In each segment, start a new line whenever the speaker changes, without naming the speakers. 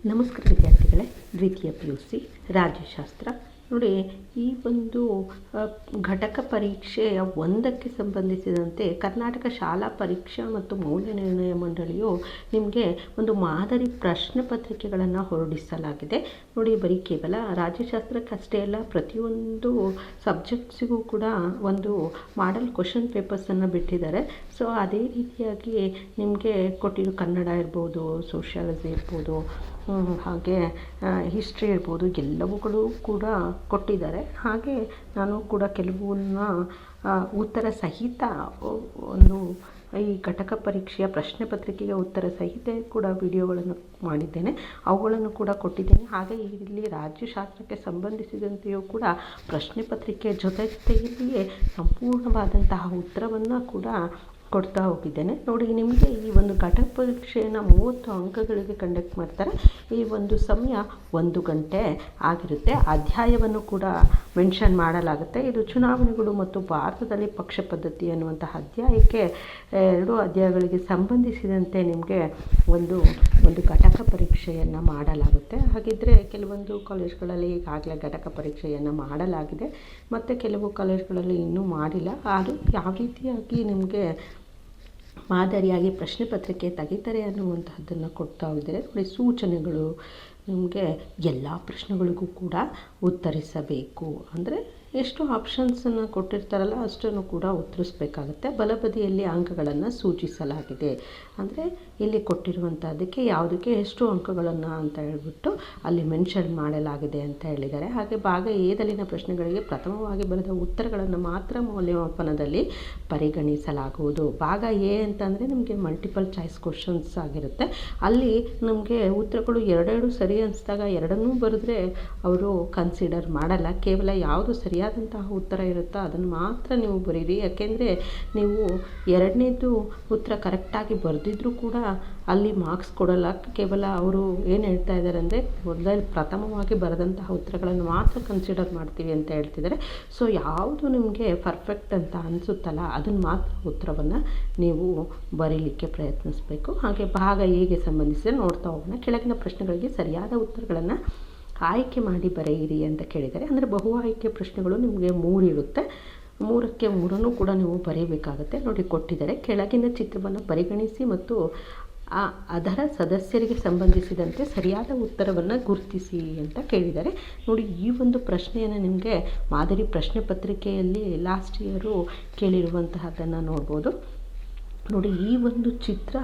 ನಮಸ್ಕಾರ ವಿದ್ಯಾರ್ಥಿಗಳೇ. ದ್ವಿತೀಯ PUC ರಾಜ್ಯಶಾಸ್ತ್ರ ನೋಡಿ, ಈ ಒಂದು ಘಟಕ ಪರೀಕ್ಷೆಯ 1ಕ್ಕೆ ಸಂಬಂಧಿಸಿದಂತೆ ಕರ್ನಾಟಕ ಶಾಲಾ ಪರೀಕ್ಷಾ ಮತ್ತು ಮೌಲ್ಯ ನಿರ್ಣಯ ಮಂಡಳಿಯು ನಿಮಗೆ ಒಂದು ಮಾದರಿ ಪ್ರಶ್ನೆ ಪತ್ರಿಕೆಗಳನ್ನು ಹೊರಡಿಸಲಾಗಿದೆ. ನೋಡಿ, ಬರೀ ಕೇವಲ ರಾಜ್ಯಶಾಸ್ತ್ರಕ್ಕೆ ಅಷ್ಟೇ ಅಲ್ಲ, ಪ್ರತಿಯೊಂದು ಸಬ್ಜೆಕ್ಟ್ಸಿಗೂ ಕೂಡ ಒಂದು ಮಾಡೆಲ್ ಕ್ವಶನ್ ಪೇಪರ್ಸನ್ನು ಬಿಟ್ಟಿದ್ದಾರೆ. ಸೊ ಅದೇ ರೀತಿಯಾಗಿ ನಿಮಗೆ ಕೊಟ್ಟಿರೋ ಕನ್ನಡ ಇರ್ಬೋದು, ಸೋಷಿಯಾಲಜಿ ಇರ್ಬೋದು, ಹಾಗೆ ಹಿಸ್ಟ್ರಿ ಇರ್ಬೋದು, ಎಲ್ಲವುಗಳು ಕೂಡ ಕೊಟ್ಟಿದ್ದಾರೆ. ಹಾಗೆ ನಾನು ಕೂಡ ಕೆಲವನ್ನ ಉತ್ತರ ಸಹಿತ ಒಂದು ಈ ಘಟಕ ಪರೀಕ್ಷೆಯ ಪ್ರಶ್ನೆ ಪತ್ರಿಕೆಗೆ ಉತ್ತರ ಸಹಿತ ಕೂಡ ವಿಡಿಯೋಗಳನ್ನು ಮಾಡಿದ್ದೇನೆ, ಅವುಗಳನ್ನು ಕೂಡ ಕೊಟ್ಟಿದ್ದೇನೆ. ಹಾಗೆ ಇಲ್ಲಿ ರಾಜ್ಯಶಾಸ್ತ್ರಕ್ಕೆ ಸಂಬಂಧಿಸಿದಂತೆಯೂ ಕೂಡ ಪ್ರಶ್ನೆ ಪತ್ರಿಕೆ ಜೊತೆಯಲ್ಲಿಯೇ ಸಂಪೂರ್ಣವಾದಂತಹ ಉತ್ತರವನ್ನು ಕೂಡ ಕೊಡ್ತಾ ಹೋಗಿದ್ದೇನೆ. ನೋಡಿ, ನಿಮಗೆ ಈ ಒಂದು ಘಟಕ ಪರೀಕ್ಷೆಯನ್ನು 30 ಅಂಕಗಳಿಗೆ ಕಂಡಕ್ಟ್ ಮಾಡ್ತಾರೆ. ಈ ಒಂದು ಸಮಯ 1 ಗಂಟೆ ಆಗಿರುತ್ತೆ. ಅಧ್ಯಾಯವನ್ನು ಕೂಡ ಮೆನ್ಷನ್ ಮಾಡಲಾಗುತ್ತೆ. ಇದು ಚುನಾವಣೆಗಳು ಮತ್ತು ಭಾರತದಲ್ಲಿ ಪಕ್ಷ ಪದ್ಧತಿ ಅನ್ನುವಂತಹ ಅಧ್ಯಾಯಕ್ಕೆ 2 ಅಧ್ಯಾಯಗಳಿಗೆ ಸಂಬಂಧಿಸಿದಂತೆ ನಿಮಗೆ ಒಂದು ಘಟಕ ಪರೀಕ್ಷೆಯನ್ನು ಮಾಡಲಾಗುತ್ತೆ. ಹಾಗಿದ್ದರೆ ಕೆಲವೊಂದು ಕಾಲೇಜ್ಗಳಲ್ಲಿ ಈಗಾಗಲೇ ಘಟಕ ಪರೀಕ್ಷೆಯನ್ನು ಮಾಡಲಾಗಿದೆ ಮತ್ತು ಕೆಲವು ಕಾಲೇಜ್ಗಳಲ್ಲಿ ಇನ್ನೂ ಮಾಡಿಲ್ಲ. ಅದು ಯಾವ ರೀತಿಯಾಗಿ ನಿಮಗೆ ಮಾದರಿಯಾಗಿ ಪ್ರಶ್ನೆ ಪತ್ರಿಕೆ ತೆಗಿತಾರೆ ಅನ್ನುವಂತಹದ್ದನ್ನು ಕೊಡ್ತಾ ಹೋಗಿದ್ದಾರೆ. ನೋಡಿ, ಸೂಚನೆಗಳು ನಿಮಗೆ ಎಲ್ಲ ಪ್ರಶ್ನೆಗಳಿಗೂ ಕೂಡ ಉತ್ತರಿಸಬೇಕು. ಅಂದರೆ ಎಷ್ಟು ಆಪ್ಷನ್ಸನ್ನು ಕೊಟ್ಟಿರ್ತಾರಲ್ಲ ಅಷ್ಟನ್ನು ಕೂಡ ಉತ್ತರಿಸಬೇಕಾಗುತ್ತೆ. ಬಲಬದಿಯಲ್ಲಿ ಅಂಕಗಳನ್ನು ಸೂಚಿಸಲಾಗಿದೆ. ಅಂದರೆ ಇಲ್ಲಿ ಕೊಟ್ಟಿರುವಂಥದ್ದಕ್ಕೆ ಯಾವುದಕ್ಕೆ ಎಷ್ಟು ಅಂಕಗಳನ್ನು ಅಂತ ಹೇಳ್ಬಿಟ್ಟು ಅಲ್ಲಿ ಮೆನ್ಷನ್ ಮಾಡಲಾಗಿದೆ ಅಂತ ಹೇಳಿದ್ದಾರೆ. ಹಾಗೆ ಭಾಗ ಎದಲ್ಲಿನ ಪ್ರಶ್ನೆಗಳಿಗೆ ಪ್ರಥಮವಾಗಿ ಬರೆದ ಉತ್ತರಗಳನ್ನು ಮಾತ್ರ ಮೌಲ್ಯಮಾಪನದಲ್ಲಿ ಪರಿಗಣಿಸಲಾಗುವುದು. ಭಾಗ ಎ ಅಂತಂದರೆ ನಿಮಗೆ ಮಲ್ಟಿಪಲ್ ಚಾಯ್ಸ್ ಕ್ವಶನ್ಸ್ ಆಗಿರುತ್ತೆ. ಅಲ್ಲಿ ನಮಗೆ ಉತ್ತರಗಳು 2 ಸರಿ ಅನಿಸಿದಾಗ 2 ಬರೆದ್ರೆ ಅವರು ಕನ್ಸಿಡರ್ ಮಾಡಲ್ಲ. ಕೇವಲ ಯಾವುದು ಸರಿಯಾದಂತಹ ಉತ್ತರ ಇರುತ್ತೋ ಅದನ್ನು ಮಾತ್ರ ನೀವು ಬರೀರಿ. ಯಾಕೆಂದರೆ ನೀವು 2ನೇದು ಉತ್ತರ ಕರೆಕ್ಟಾಗಿ ಬರೆದಿದ್ರೂ ಕೂಡ ಅಲ್ಲಿ ಮಾರ್ಕ್ಸ್ ಕೊಡಲ್ಲ. ಕೇವಲ ಅವರು ಏನು ಹೇಳ್ತಾ ಇದ್ದಾರೆ ಅಂದರೆ ಪ್ರಥಮವಾಗಿ ಬರೆದಂತಹ ಉತ್ತರಗಳನ್ನು ಮಾತ್ರ ಕನ್ಸಿಡರ್ ಮಾಡ್ತೀವಿ ಅಂತ ಹೇಳ್ತಿದ್ದಾರೆ. ಸೊ ಯಾವುದು ನಿಮಗೆ ಪರ್ಫೆಕ್ಟ್ ಅಂತ ಅನಿಸುತ್ತಲ್ಲ ಅದನ್ನು ಮಾತ್ರ ಉತ್ತರವನ್ನು ನೀವು ಬರೀಲಿಕ್ಕೆ ಪ್ರಯತ್ನಿಸಬೇಕು. ಹಾಗೆ ಭಾಗ ಎಗೆ ಸಂಬಂಧಿಸಿದ ನೋಡ್ತಾ ಹೋಗೋಣ. ಕೆಳಗಿನ ಪ್ರಶ್ನೆಗಳಿಗೆ ಸರಿಯಾದ ಉತ್ತರಗಳನ್ನು ಆಯ್ಕೆ ಮಾಡಿ ಬರೆಯಿರಿ ಅಂತ ಕೇಳಿದ್ದಾರೆ. ಅಂದರೆ ಬಹು ಆಯ್ಕೆ ಪ್ರಶ್ನೆಗಳು ನಿಮಗೆ 3 ಇರುತ್ತೆ. 3ಕ್ಕೆ 3 ಕೂಡ ನೀವು ಬರೀಬೇಕಾಗುತ್ತೆ. ನೋಡಿ, ಕೊಟ್ಟಿದ್ದಾರೆ. ಕೆಳಗಿನ ಚಿತ್ರವನ್ನು ಪರಿಗಣಿಸಿ ಮತ್ತು ಅದರ ಸದಸ್ಯರಿಗೆ ಸಂಬಂಧಿಸಿದಂತೆ ಸರಿಯಾದ ಉತ್ತರವನ್ನು ಗುರುತಿಸಿ ಅಂತ ಕೇಳಿದ್ದಾರೆ. ನೋಡಿ, ಈ ಒಂದು ಪ್ರಶ್ನೆಯನ್ನು ನಿಮಗೆ ಮಾದರಿ ಪ್ರಶ್ನೆ ಪತ್ರಿಕೆಯಲ್ಲಿ ಲಾಸ್ಟ್ ಇಯರು ಕೇಳಿರುವಂತಹದ್ದನ್ನು ನೋಡ್ಬೋದು. ನೋಡಿ, ಈ ಒಂದು ಚಿತ್ರ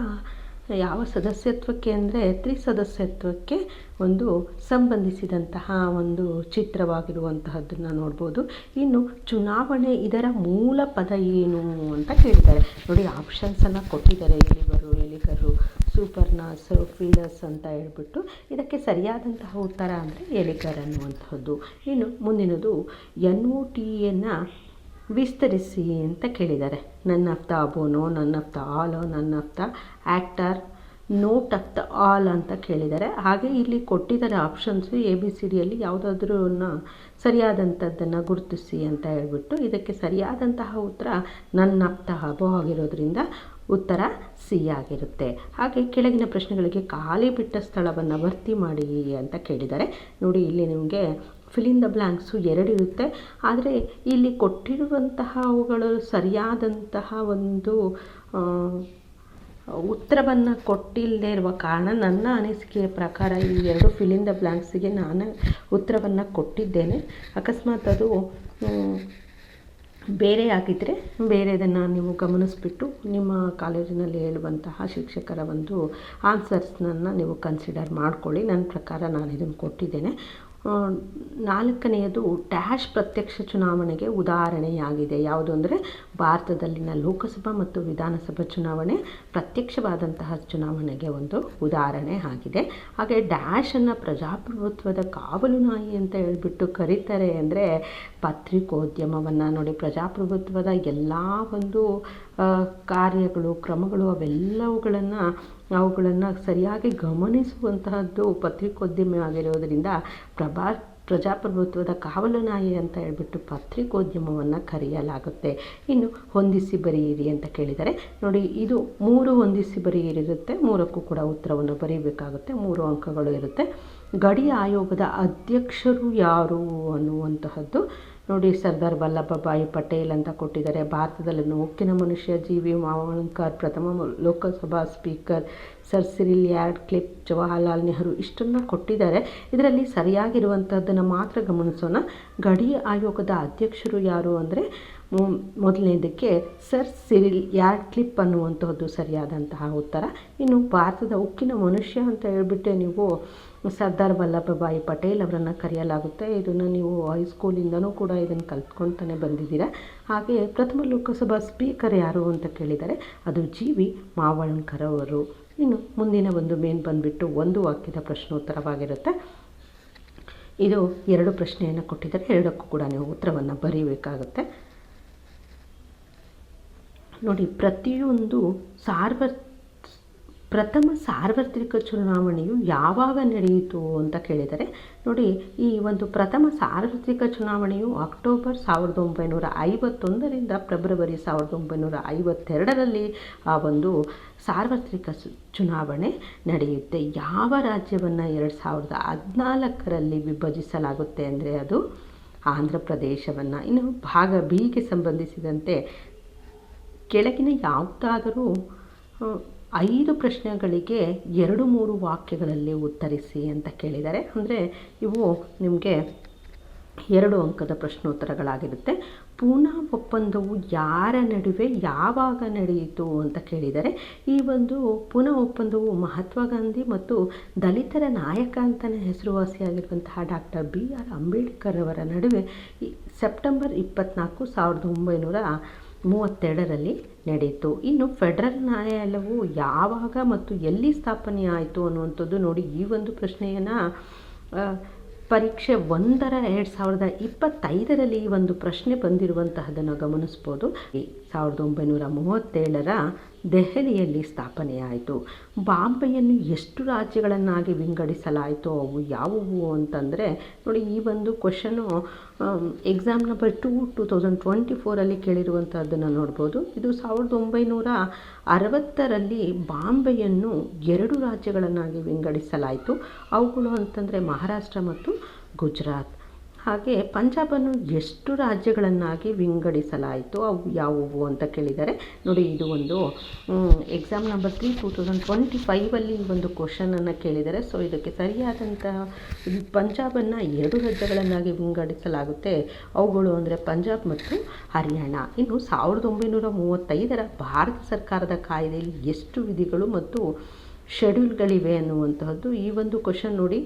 ಯಾವ ಸದಸ್ಯತ್ವಕ್ಕೆ ಅಂದರೆ ತ್ರಿಸದಸ್ಯತ್ವಕ್ಕೆ ಒಂದು ಸಂಬಂಧಿಸಿದಂತಹ ಒಂದು ಚಿತ್ರವಾಗಿರುವಂತಹದ್ದನ್ನು ನೋಡ್ಬೋದು. ಇನ್ನು ಚುನಾವಣೆ ಇದರ ಮೂಲ ಪದ ಏನು ಅಂತ ಕೇಳಿದ್ದಾರೆ. ನೋಡಿ, ಆಪ್ಷನ್ಸನ್ನು ಕೊಟ್ಟಿದ್ದಾರೆ. ಎಲಿಗರು, ಸೂಪರ್ನಾಸ್, ಫೀಡರ್ಸ್ ಅಂತ ಹೇಳ್ಬಿಟ್ಟು ಇದಕ್ಕೆ ಸರಿಯಾದಂತಹ ಉತ್ತರ ಅಂದರೆ ಎಲಿಗರ್ ಅನ್ನುವಂತಹದ್ದು. ಇನ್ನು ಮುಂದಿನದು NOTAಯನ್ನು ವಿಸ್ತರಿಸಿ ಅಂತ ಕೇಳಿದ್ದಾರೆ. ನನ್ ಆಫ್ ದ ಅಬೋನೋ, none of the all, none of the actor, not of the all ಅಂತ ಕೇಳಿದ್ದಾರೆ. ಹಾಗೆ ಇಲ್ಲಿ ಕೊಟ್ಟಿದ್ದಾರೆ ಆಪ್ಷನ್ಸು ABCDಯಲ್ಲಿ ಯಾವುದಾದ್ರೂ ಸರಿಯಾದಂಥದ್ದನ್ನು ಗುರುತಿಸಿ ಅಂತ ಹೇಳ್ಬಿಟ್ಟು ಇದಕ್ಕೆ ಸರಿಯಾದಂತಹ ಉತ್ತರ ನನ್ ಆಫ್ ದ ಅಬೋ ಆಗಿರೋದ್ರಿಂದ ಉತ್ತರ C ಆಗಿರುತ್ತೆ. ಹಾಗೆ ಕೆಳಗಿನ ಪ್ರಶ್ನೆಗಳಿಗೆ ಖಾಲಿ ಬಿಟ್ಟ ಸ್ಥಳವನ್ನು ಭರ್ತಿ ಮಾಡಿ ಅಂತ ಕೇಳಿದ್ದಾರೆ. ನೋಡಿ, ಇಲ್ಲಿ ನಿಮಗೆ ಫಿಲ್ ಇನ್ ದ ಬ್ಲ್ಯಾಂಕ್ಸು 2 ಇರುತ್ತೆ. ಆದರೆ ಇಲ್ಲಿ ಕೊಟ್ಟಿರುವಂತಹ ಅವುಗಳು ಸರಿಯಾದಂತಹ ಒಂದು ಉತ್ತರವನ್ನು ಕೊಟ್ಟಿಲ್ಲದೆ ಇರುವ ಕಾರಣ ನನ್ನ ಅನಿಸಿಕೆಯ ಪ್ರಕಾರ ಈ 2 ಫಿಲ್ ಇನ್ ದ ಬ್ಲ್ಯಾಂಕ್ಸಿಗೆ ನಾನು ಉತ್ತರವನ್ನು ಕೊಟ್ಟಿದ್ದೇನೆ. ಅಕಸ್ಮಾತ್ ಅದು ಬೇರೆ ಆಗಿದ್ದರೆ ಬೇರೆದನ್ನು ನೀವು ಗಮನಿಸಿಬಿಟ್ಟು ನಿಮ್ಮ ಕಾಲೇಜಿನಲ್ಲಿ ಹೇಳುವಂತಹ ಶಿಕ್ಷಕರ ಒಂದು ಆನ್ಸರ್ಸ್ನನ್ನು ನೀವು ಕನ್ಸಿಡರ್ ಮಾಡ್ಕೊಳ್ಳಿ. ನನ್ನ ಪ್ರಕಾರ ನಾನು ಇದನ್ನು ಕೊಟ್ಟಿದ್ದೇನೆ. 4ನೆಯದು ಡ್ಯಾಶ್ ಪ್ರತ್ಯಕ್ಷ ಚುನಾವಣೆಗೆ ಉದಾಹರಣೆಯಾಗಿದೆ. ಯಾವುದು ಅಂದರೆ ಭಾರತದಲ್ಲಿನ ಲೋಕಸಭಾ ಮತ್ತು ವಿಧಾನಸಭಾ ಚುನಾವಣೆ ಪ್ರತ್ಯಕ್ಷವಾದಂತಹ ಚುನಾವಣೆಗೆ ಒಂದು ಉದಾಹರಣೆ ಆಗಿದೆ. ಹಾಗೆ ಡ್ಯಾಶನ್ನು ಪ್ರಜಾಪ್ರಭುತ್ವದ ಕಾವಲು ನಾಯಿ ಅಂತ ಹೇಳ್ಬಿಟ್ಟು ಕರೀತಾರೆ. ಅಂದರೆ ಪತ್ರಿಕೋದ್ಯಮವನ್ನು ನೋಡಿ, ಪ್ರಜಾಪ್ರಭುತ್ವದ ಎಲ್ಲ ಒಂದು ಕಾರ್ಯಗಳು, ಕ್ರಮಗಳು ಅವುಗಳನ್ನು ಸರಿಯಾಗಿ ಗಮನಿಸುವಂತಹದ್ದು ಪತ್ರಿಕೋದ್ಯಮ ಆಗಿರೋದರಿಂದ ಪ್ರಜಾಪ್ರಭುತ್ವದ ಕಾವಲು ನಾಯಿ ಅಂತ ಹೇಳ್ಬಿಟ್ಟು ಪತ್ರಿಕೋದ್ಯಮವನ್ನು ಕರೆಯಲಾಗುತ್ತೆ. ಇನ್ನು ಹೊಂದಿಸಿ ಬರೆಯಿರಿ ಅಂತ ಕೇಳಿದರೆ ನೋಡಿ, ಇದು 3 ಹೊಂದಿಸಿ ಬರೆಯಿರಿರುತ್ತೆ. 3ಕ್ಕೂ ಕೂಡ ಉತ್ತರವನ್ನು ಬರೀಬೇಕಾಗುತ್ತೆ. 3 ಅಂಕಗಳು ಇರುತ್ತೆ. ಗಡಿ ಆಯೋಗದ ಅಧ್ಯಕ್ಷರು ಯಾರು ಅನ್ನುವಂತಹದ್ದು ನೋಡಿ, ಸರ್ದಾರ್ ವಲ್ಲಭಭಾಯಿ ಪಟೇಲ್ ಅಂತ ಕೊಟ್ಟಿದ್ದಾರೆ. ಭಾರತದಲ್ಲಿ ಉಕ್ಕಿನ ಮನುಷ್ಯ ಜಿ.ವಿ. ಮಾವಳಂಕರ್, ಪ್ರಥಮ Lok Sabha speaker sir Cyril Radcliffe, Jawaharlal Nehru, ಇಷ್ಟನ್ನು ಕೊಟ್ಟಿದ್ದಾರೆ. ಇದರಲ್ಲಿ ಸರಿಯಾಗಿರುವಂಥದ್ದನ್ನು ಮಾತ್ರ ಗಮನಿಸೋಣ. ಗಡಿ ಆಯೋಗದ ಅಧ್ಯಕ್ಷರು ಯಾರು ಅಂದರೆ ಮೊದಲನೇದಕ್ಕೆ ಸರ್ ಸಿರಿಲ್ ರ್ಯಾಡ್ಕ್ಲಿಫ್ ಅನ್ನುವಂಥದ್ದು ಸರಿಯಾದಂತಹ ಉತ್ತರ. ಇನ್ನು ಭಾರತದ ಉಕ್ಕಿನ ಮನುಷ್ಯ ಅಂತ ಹೇಳ್ಬಿಟ್ಟೆ ನೀವು ಸರ್ದಾರ್ ವಲ್ಲಭಭಾಯಿ ಪಟೇಲ್ ಅವರನ್ನು ಕರೆಯಲಾಗುತ್ತೆ. ಇದನ್ನು ನೀವು ಹೈಸ್ಕೂಲಿಂದನೂ ಕೂಡ ಇದನ್ನು ಕಲ್ತ್ಕೊಳ್ತಾನೆ ಬಂದಿದ್ದೀರಾ. ಹಾಗೆ ಪ್ರಥಮ ಲೋಕಸಭಾ ಸ್ಪೀಕರ್ ಯಾರು ಅಂತ ಕೇಳಿದರೆ ಅದು ಜಿ.ವಿ. ಮಾವಳಂಕರ್ ಅವರು. ಇನ್ನು ಮುಂದಿನ ಒಂದು ಮೇನ್ ಬಂದುಬಿಟ್ಟು ಒಂದು ವಾಕ್ಯದ ಪ್ರಶ್ನೋತ್ತರವಾಗಿರುತ್ತೆ. ಇದು 2 ಪ್ರಶ್ನೆಯನ್ನು ಕೊಟ್ಟಿದ್ದಾರೆ. 2ಕ್ಕೂ ಕೂಡ ನೀವು ಉತ್ತರವನ್ನು ಬರೀಬೇಕಾಗುತ್ತೆ. ನೋಡಿ, ಪ್ರಥಮ ಸಾರ್ವತ್ರಿಕ ಚುನಾವಣೆಯು ಯಾವಾಗ ನಡೆಯಿತು ಅಂತ ಕೇಳಿದರೆ ನೋಡಿ, ಈ ಒಂದು ಪ್ರಥಮ ಸಾರ್ವತ್ರಿಕ ಚುನಾವಣೆಯು ಅಕ್ಟೋಬರ್ 1951ರಿಂದ ಫೆಬ್ರವರಿ 1952ರಲ್ಲಿ ಆ ಒಂದು ಸಾರ್ವತ್ರಿಕ ಚುನಾವಣೆ ನಡೆಯುತ್ತೆ. ಯಾವ ರಾಜ್ಯವನ್ನು 2014ರಲ್ಲಿ ವಿಭಜಿಸಲಾಗುತ್ತೆ ಅಂದರೆ ಅದು ಆಂಧ್ರ ಪ್ರದೇಶವನ್ನು. ಇನ್ನು ಭಾಗ ಬಿಗೆ ಸಂಬಂಧಿಸಿದಂತೆ ಕೆಳಗಿನ ಯಾವುದಾದರೂ 5 ಪ್ರಶ್ನೆಗಳಿಗೆ 2-3 ವಾಕ್ಯಗಳಲ್ಲಿ ಉತ್ತರಿಸಿ ಅಂತ ಕೇಳಿದ್ದಾರೆ. ಅಂದರೆ ಇವು ನಿಮಗೆ 2 ಅಂಕದ ಪ್ರಶ್ನೋತ್ತರಗಳಾಗಿರುತ್ತೆ. ಪೂನಾ ಒಪ್ಪಂದವು ಯಾರ ನಡುವೆ ಯಾವಾಗ ನಡೆಯಿತು ಅಂತ ಕೇಳಿದರೆ ಈ ಒಂದು ಪೂನಾ ಒಪ್ಪಂದವು ಮಹಾತ್ಮ ಗಾಂಧಿ ಮತ್ತು ದಲಿತರ ನಾಯಕ ಅಂತಲೇ ಹೆಸರುವಾಸಿಯಾಗಿರುವಂತಹ ಡಾಕ್ಟರ್ B.R. ಅಂಬೇಡ್ಕರ್ ಅವರ ನಡುವೆ ಸೆಪ್ಟೆಂಬರ್ 24, 1932ರಲ್ಲಿ ನಡೆಯಿತು. ಇನ್ನು ಫೆಡರಲ್ ನ್ಯಾಯಾಲಯವು ಯಾವಾಗ ಮತ್ತು ಎಲ್ಲಿ ಸ್ಥಾಪನೆಯಾಯಿತು ಅನ್ನುವಂಥದ್ದು ನೋಡಿ, ಈ ಒಂದು ಪ್ರಶ್ನೆಯನ್ನು ಪರೀಕ್ಷೆ 1ರ 2025ರಲ್ಲಿ ಈ ಒಂದು ಪ್ರಶ್ನೆ ಬಂದಿರುವಂತಹದನ್ನು ಗಮನಿಸ್ಬೋದು. 1937ರ ದೆಹಲಿಯಲ್ಲಿ ಸ್ಥಾಪನೆಯಾಯಿತು. ಬಾಂಬೆಯನ್ನು ಎಷ್ಟು ರಾಜ್ಯಗಳನ್ನಾಗಿ ವಿಂಗಡಿಸಲಾಯಿತು, ಅವು ಯಾವುವು ಅಂತಂದರೆ ನೋಡಿ, ಈ ಒಂದು ಕ್ವಶನು ಎಕ್ಸಾಮ್ ನಂಬರ್ 2024ರಲ್ಲಿ ಕೇಳಿರುವಂಥದ್ದನ್ನು ನೋಡ್ಬೋದು. ಇದು 1960ರಲ್ಲಿ ಬಾಂಬೆಯನ್ನು 2 ರಾಜ್ಯಗಳನ್ನಾಗಿ ವಿಂಗಡಿಸಲಾಯಿತು. ಅವುಗಳು ಅಂತಂದರೆ ಮಹಾರಾಷ್ಟ್ರ ಮತ್ತು ಗುಜರಾತ್. ಹಾಗೆ ಪಂಜಾಬನ್ನು ಎಷ್ಟು ರಾಜ್ಯಗಳನ್ನಾಗಿ ವಿಂಗಡಿಸಲಾಯಿತು, ಅವು ಯಾವುವು ಅಂತ ಕೇಳಿದ್ದಾರೆ. ನೋಡಿ, ಇದು ಒಂದು ಎಕ್ಸಾಮ್ ನಂಬರ್ 3 2025ರಲ್ಲಿ ಈ ಒಂದು ಕ್ವಶನನ್ನು ಕೇಳಿದ್ದಾರೆ. ಸೊ ಇದಕ್ಕೆ ಸರಿಯಾದಂತಹ ಪಂಜಾಬನ್ನು 2 ರಾಜ್ಯಗಳನ್ನಾಗಿ ವಿಂಗಡಿಸಲಾಗುತ್ತೆ. ಅವುಗಳು ಅಂದರೆ ಪಂಜಾಬ್ ಮತ್ತು ಹರಿಯಾಣ. ಇನ್ನು 1935ರ ಭಾರತ ಸರ್ಕಾರದ ಕಾಯ್ದೆಯಲ್ಲಿ ಎಷ್ಟು ವಿಧಿಗಳು ಮತ್ತು ಶೆಡ್ಯೂಲ್ಗಳಿವೆ ಅನ್ನುವಂತಹದ್ದು ಈ ಒಂದು ಕ್ವಶನ್ ನೋಡಿ,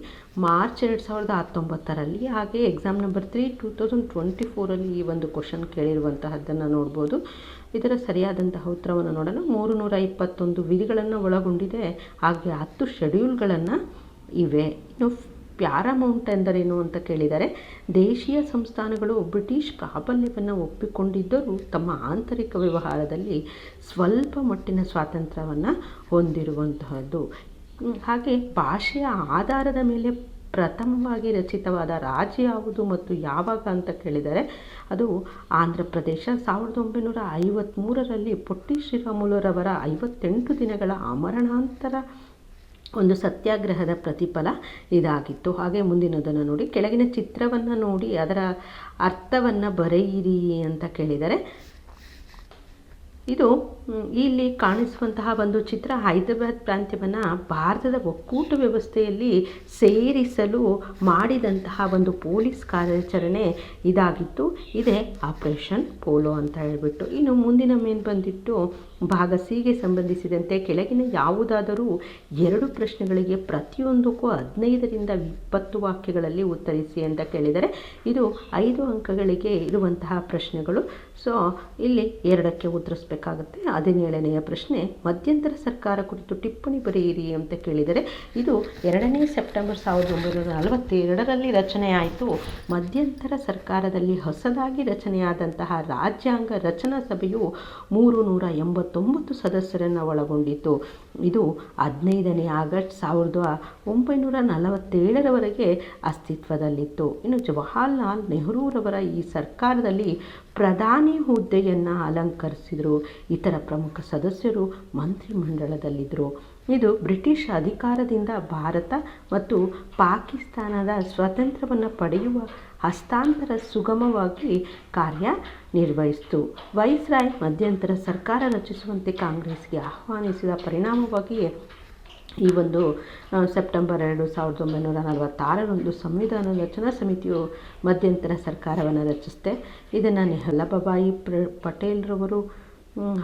ಮಾರ್ಚ್ 2019ರಲ್ಲಿ. ಹಾಗೆ ಎಕ್ಸಾಮ್ ನಂಬರ್ 3 2024ರಲ್ಲಿ ಈ ಒಂದು ಕ್ವಶನ್ ಕೇಳಿರುವಂತಹದ್ದನ್ನು ನೋಡ್ಬೋದು. ಇದರ ಸರಿಯಾದಂತಹ ಉತ್ತರವನ್ನು ನೋಡೋಣ. 321 ವಿಧಿಗಳನ್ನು ಒಳಗೊಂಡಿದೆ. ಹಾಗೆ 10 ಶೆಡ್ಯೂಲ್ಗಳನ್ನು ಇವೆ. ಇನ್ನು ಪ್ಯಾರಾಮೌಂಟ್ ಎಂದರೇನು ಅಂತ ಕೇಳಿದರೆ ದೇಶೀಯ ಸಂಸ್ಥಾನಗಳು ಬ್ರಿಟಿಷ್ ಪ್ರಾಬಲ್ಯವನ್ನು ಒಪ್ಪಿಕೊಂಡಿದ್ದರೂ ತಮ್ಮ ಆಂತರಿಕ ವ್ಯವಹಾರದಲ್ಲಿ ಸ್ವಲ್ಪ ಮಟ್ಟಿನ ಸ್ವಾತಂತ್ರ್ಯವನ್ನು ಹೊಂದಿರುವಂತಹದ್ದು. ಹಾಗೆ ಭಾಷೆಯ ಆಧಾರದ ಮೇಲೆ ಪ್ರಥಮವಾಗಿ ರಚಿತವಾದ ರಾಜ್ಯ ಯಾವುದು ಮತ್ತು ಯಾವಾಗ ಅಂತ ಕೇಳಿದರೆ ಅದು ಆಂಧ್ರ ಪ್ರದೇಶ. 1953ರಲ್ಲಿ ಪೊಟ್ಟಿ ಶ್ರೀರಾಮುಲುರವರ 58 ದಿನಗಳ ಆಮರಣಾಂತರ ಒಂದು ಸತ್ಯಾಗ್ರಹದ ಪ್ರತಿಫಲ ಇದಾಗಿತ್ತು. ಹಾಗೆ ಮುಂದಿನದನ್ನು ನೋಡಿ, ಕೆಳಗಿನ ಚಿತ್ರವನ್ನು ನೋಡಿ ಅದರ ಅರ್ಥವನ್ನು ಬರೆಯಿರಿ ಅಂತ ಕೇಳಿದರೆ ಇದು ಇಲ್ಲಿ ಕಾಣಿಸುವಂತಹ ಒಂದು ಚಿತ್ರ ಹೈದರಾಬಾದ್ ಪ್ರಾಂತ್ಯವನ್ನು ಭಾರತದ ಒಕ್ಕೂಟ ವ್ಯವಸ್ಥೆಯಲ್ಲಿ ಸೇರಿಸಲು ಮಾಡಿದಂತಹ ಒಂದು ಪೊಲೀಸ್ ಕಾರ್ಯಾಚರಣೆ ಇದಾಗಿತ್ತು. ಇದೇ ಆಪರೇಷನ್ ಪೋಲೋ ಅಂತ ಹೇಳ್ಬಿಟ್ಟು. ಇನ್ನು ಮುಂದಿನ ಮೇನ್ ಬಂದಿಟ್ಟು ಭಾಗ ಸಿಗೆ ಸಂಬಂಧಿಸಿದಂತೆ ಕೆಳಗಿನ ಯಾವುದಾದರೂ 2 ಪ್ರಶ್ನೆಗಳಿಗೆ ಪ್ರತಿಯೊಂದಕ್ಕೂ 15ರಿಂದ 20 ವಾಕ್ಯಗಳಲ್ಲಿ ಉತ್ತರಿಸಿ ಅಂತ ಕೇಳಿದರೆ ಇದು 5 ಅಂಕಗಳಿಗೆ ಇರುವಂತಹ ಪ್ರಶ್ನೆಗಳು. ಸೊ ಇಲ್ಲಿ 2ಕ್ಕೆ ಉತ್ತರಿಸಬೇಕಾಗುತ್ತೆ. 17ನೆಯ ಪ್ರಶ್ನೆ, ಮಧ್ಯಂತರ ಸರ್ಕಾರ ಕುರಿತು ಟಿಪ್ಪಣಿ ಬರೆಯಿರಿ ಅಂತ ಕೇಳಿದರೆ ಇದು 2ನೇ ಸೆಪ್ಟೆಂಬರ್ 1942ರಲ್ಲಿ ರಚನೆಯಾಯಿತು. ಮಧ್ಯಂತರ ಸರ್ಕಾರದಲ್ಲಿ ಹೊಸದಾಗಿ ರಚನೆಯಾದಂತಹ ರಾಜ್ಯಾಂಗ ರಚನಾ ಸಭೆಯು 389 ಸದಸ್ಯರನ್ನು ಒಳಗೊಂಡಿತ್ತು. ಇದು 15ನೇ ಆಗಸ್ಟ್ 1947ರವರೆಗೆ ಅಸ್ತಿತ್ವದಲ್ಲಿತ್ತು. ಇನ್ನು ಜವಾಹರ್ಲಾಲ್ ನೆಹರೂರವರ ಈ ಸರ್ಕಾರದಲ್ಲಿ ಪ್ರಧಾನಿ ಹುದ್ದೆಯನ್ನು ಅಲಂಕರಿಸಿದರು. ಇತರ ಪ್ರಮುಖ ಸದಸ್ಯರು ಮಂತ್ರಿಮಂಡಲದಲ್ಲಿದ್ದರು. ಇದು ಬ್ರಿಟಿಷ್ ಅಧಿಕಾರದಿಂದ ಭಾರತ ಮತ್ತು ಪಾಕಿಸ್ತಾನದ ಸ್ವಾತಂತ್ರ್ಯವನ್ನು ಪಡೆಯುವ ಹಸ್ತಾಂತರ ಸುಗಮವಾಗಿ ಕಾರ್ಯನಿರ್ವಹಿಸಿತು. ವೈಸ್ರಾಯ್ ಮಧ್ಯಂತರ ಸರ್ಕಾರ ರಚಿಸುವಂತೆ ಕಾಂಗ್ರೆಸ್ಗೆ ಆಹ್ವಾನಿಸಿದ ಪರಿಣಾಮವಾಗಿ ಈ ಒಂದು ಸೆಪ್ಟೆಂಬರ್ 2, 1946ರಂದು ಸಂವಿಧಾನ ರಚನಾ ಸಮಿತಿಯು ಮಧ್ಯಂತರ ಸರ್ಕಾರವನ್ನು ರಚಿಸುತ್ತೆ. ಇದನ್ನು ವಲ್ಲಭಭಾಯಿ ಪಟೇಲ್ರವರು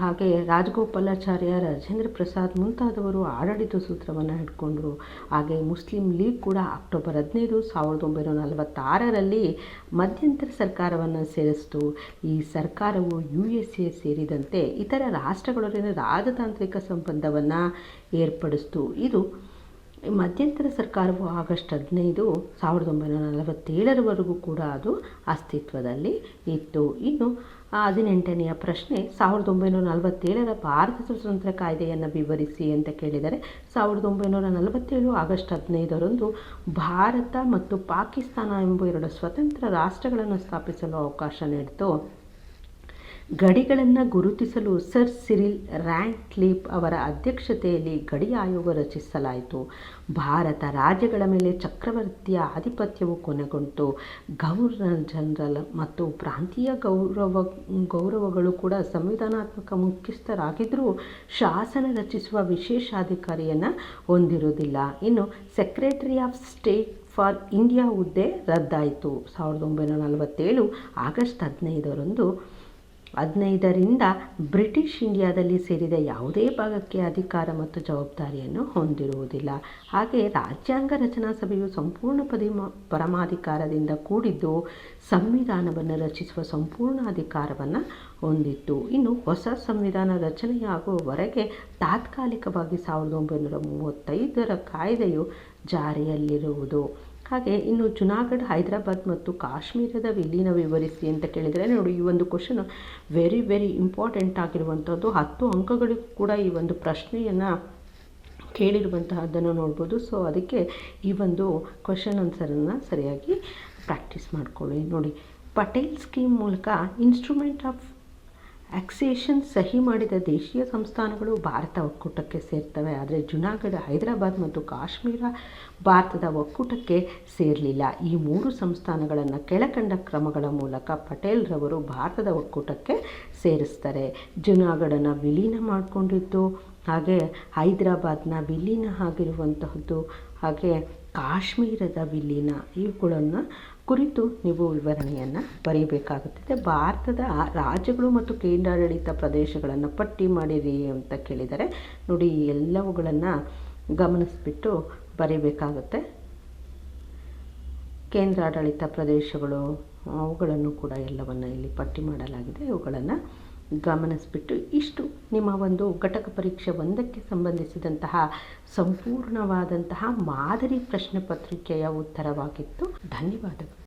ಹಾಗೆ ರಾಜಗೋಪಾಲಾಚಾರ್ಯ, ರಾಜೇಂದ್ರ ಪ್ರಸಾದ್ ಮುಂತಾದವರು ಆಡಳಿತ ಸೂತ್ರವನ್ನು ಹಿಡ್ಕೊಂಡ್ರು. ಹಾಗೆ ಮುಸ್ಲಿಂ ಲೀಗ್ ಕೂಡ ಅಕ್ಟೋಬರ್ 15, 1946ರಲ್ಲಿ ಮಧ್ಯಂತರ ಸರ್ಕಾರವನ್ನು ಸೇರಿಸಿತು. ಈ ಸರ್ಕಾರವು USA ಸೇರಿದಂತೆ ಇತರ ರಾಷ್ಟ್ರಗಳೊಡನೆ ರಾಜತಾಂತ್ರಿಕ ಸಂಬಂಧವನ್ನು ಏರ್ಪಡಿಸಿತು. ಇದು ಮಧ್ಯಂತರ ಸರ್ಕಾರವು ಆಗಸ್ಟ್ 15, 1947ರವರೆಗೂ ಕೂಡ ಅದು ಅಸ್ತಿತ್ವದಲ್ಲಿ ಇತ್ತು. ಇನ್ನು 18ನೆಯ ಪ್ರಶ್ನೆ, 1947ರ ಭಾರತ ಸ್ವಾತಂತ್ರ್ಯ ಕಾಯ್ದೆಯನ್ನು ವಿವರಿಸಿ ಅಂತ ಕೇಳಿದರೆ, 1947 ಆಗಸ್ಟ್ 15ರಂದು ಭಾರತ ಮತ್ತು ಪಾಕಿಸ್ತಾನ ಎಂಬ 2 ಸ್ವತಂತ್ರ ರಾಷ್ಟ್ರಗಳನ್ನು ಸ್ಥಾಪಿಸಲು ಅವಕಾಶ ನೀಡಿತು. ಗಡಿಗಳನ್ನು ಗುರುತಿಸಲು ಸರ್ ಸಿರಿಲ್ ರ್ಯಾಟ್ಕ್ಲಿಫ್ ಅವರ ಅಧ್ಯಕ್ಷತೆಯಲ್ಲಿ ಗಡಿ ಆಯೋಗ ರಚಿಸಲಾಯಿತು. ಭಾರತ ರಾಜ್ಯಗಳ ಮೇಲೆ ಚಕ್ರವರ್ತಿಯ ಆಧಿಪತ್ಯವು ಕೊನೆಗೊಂಡಿತು. ಗವರ್ನರ್ ಜನರಲ್ ಮತ್ತು ಪ್ರಾಂತೀಯ ಗೌರವಗಳು ಕೂಡ ಸಂವಿಧಾನಾತ್ಮಕ ಮುಖ್ಯಸ್ಥರಾಗಿದ್ದರೂ ಶಾಸನ ರಚಿಸುವ ವಿಶೇಷಾಧಿಕಾರಿಯನ್ನು ಹೊಂದಿರುವುದಿಲ್ಲ. ಇನ್ನು secretary of state for India ಹುದ್ದೆ ರದ್ದಾಯಿತು. 1947 ಆಗಸ್ಟ್ 15ರಿಂದ ಬ್ರಿಟಿಷ್ ಇಂಡಿಯಾದಲ್ಲಿ ಸೇರಿದ ಯಾವುದೇ ಭಾಗಕ್ಕೆ ಅಧಿಕಾರ ಮತ್ತು ಜವಾಬ್ದಾರಿಯನ್ನು ಹೊಂದಿರುವುದಿಲ್ಲ. ಹಾಗೆ ರಾಜ್ಯಾಂಗ ರಚನಾ ಸಭೆಯು ಸಂಪೂರ್ಣ ಪರಮಾಧಿಕಾರದಿಂದ ಕೂಡಿದ್ದು ಸಂವಿಧಾನವನ್ನು ರಚಿಸುವ ಸಂಪೂರ್ಣ ಅಧಿಕಾರವನ್ನು ಹೊಂದಿತ್ತು. ಇನ್ನು ಹೊಸ ಸಂವಿಧಾನ ರಚನೆಯಾಗುವವರೆಗೆ ತಾತ್ಕಾಲಿಕವಾಗಿ 1935ರ ಕಾಯ್ದೆಯು ಜಾರಿಯಲ್ಲಿರುವುದು. ಹಾಗೆ ಇನ್ನು ಜುನಾಗಢ್, ಹೈದರಾಬಾದ್ ಮತ್ತು ಕಾಶ್ಮೀರದ ವಿಲೀನ ವಿವರಿಸಿ ಅಂತ ಕೇಳಿದರೆ, ನೋಡಿ ಈ ಒಂದು ಕ್ವಶನ್ ವೆರಿ ಇಂಪಾರ್ಟೆಂಟ್ ಆಗಿರುವಂಥದ್ದು. 10 ಅಂಕಗಳಿಗೂ ಕೂಡ ಈ ಒಂದು ಪ್ರಶ್ನೆಯನ್ನು ಕೇಳಿರುವಂತಹದ್ದನ್ನು ನೋಡ್ಬೋದು. ಸೊ ಅದಕ್ಕೆ ಈ ಒಂದು ಕ್ವಶನ್ ಆನ್ಸರನ್ನು ಸರಿಯಾಗಿ ಪ್ರಾಕ್ಟೀಸ್ ಮಾಡ್ಕೊಳ್ಳಿ. ನೋಡಿ, ಪಟೇಲ್ ಸ್ಕೀಮ್ ಮೂಲಕ ಇನ್ಸ್ಟ್ರೂಮೆಂಟ್ ಆಫ್ ಆಕ್ಸೇಷನ್ ಸಹಿ ಮಾಡಿದ ದೇಶೀಯ ಸಂಸ್ಥಾನಗಳು ಭಾರತ ಒಕ್ಕೂಟಕ್ಕೆ ಸೇರ್ತವೆ. ಆದರೆ ಜುನಾಗಢ್, ಹೈದರಾಬಾದ್ ಮತ್ತು ಕಾಶ್ಮೀರ ಭಾರತದ ಒಕ್ಕೂಟಕ್ಕೆ ಸೇರಲಿಲ್ಲ. ಈ 3 ಸಂಸ್ಥಾನಗಳನ್ನು ಕೆಳಕಂಡ ಕ್ರಮಗಳ ಮೂಲಕ ಪಟೇಲ್ರವರು ಭಾರತದ ಒಕ್ಕೂಟಕ್ಕೆ ಸೇರಿಸ್ತಾರೆ. ಜುನಾಗಢನ್ನು ವಿಲೀನ ಮಾಡಿಕೊಂಡಿದ್ದು, ಹಾಗೆ ಹೈದರಾಬಾದ್ನ ವಿಲೀನ ಆಗಿರುವಂತಹದ್ದು, ಹಾಗೆ ಕಾಶ್ಮೀರದ ವಿಲೀನ, ಇವುಗಳನ್ನು ಕುರಿತು ನೀವು ವಿವರಣೆಯನ್ನು ಬರೀಬೇಕಾಗುತ್ತದೆ. ಭಾರತದ ರಾಜ್ಯಗಳು ಮತ್ತು ಕೇಂದ್ರಾಡಳಿತ ಪ್ರದೇಶಗಳನ್ನು ಪಟ್ಟಿ ಮಾಡಿರಿ ಅಂತ ಕೇಳಿದರೆ, ನೋಡಿ ಎಲ್ಲವುಗಳನ್ನು ಗಮನಿಸಿಬಿಟ್ಟು ಬರೀಬೇಕಾಗುತ್ತೆ. ಕೇಂದ್ರಾಡಳಿತ ಪ್ರದೇಶಗಳು ಅವುಗಳನ್ನು ಕೂಡ ಎಲ್ಲವನ್ನು ಇಲ್ಲಿ ಪಟ್ಟಿ ಮಾಡಲಾಗಿದೆ. ಇವುಗಳನ್ನು ಗಮನಿಸಿಬಿಟ್ಟು ಇಷ್ಟು ನಿಮ್ಮ ಒಂದು ಘಟಕ ಪರೀಕ್ಷೆ 1ಕ್ಕೆ ಸಂಬಂಧಿಸಿದಂತಹ ಸಂಪೂರ್ಣವಾದಂತಹ ಮಾದರಿ ಪ್ರಶ್ನೆ ಪತ್ರಿಕೆಯ ಉತ್ತರವಾಗಿತ್ತು. ಧನ್ಯವಾದಗಳು.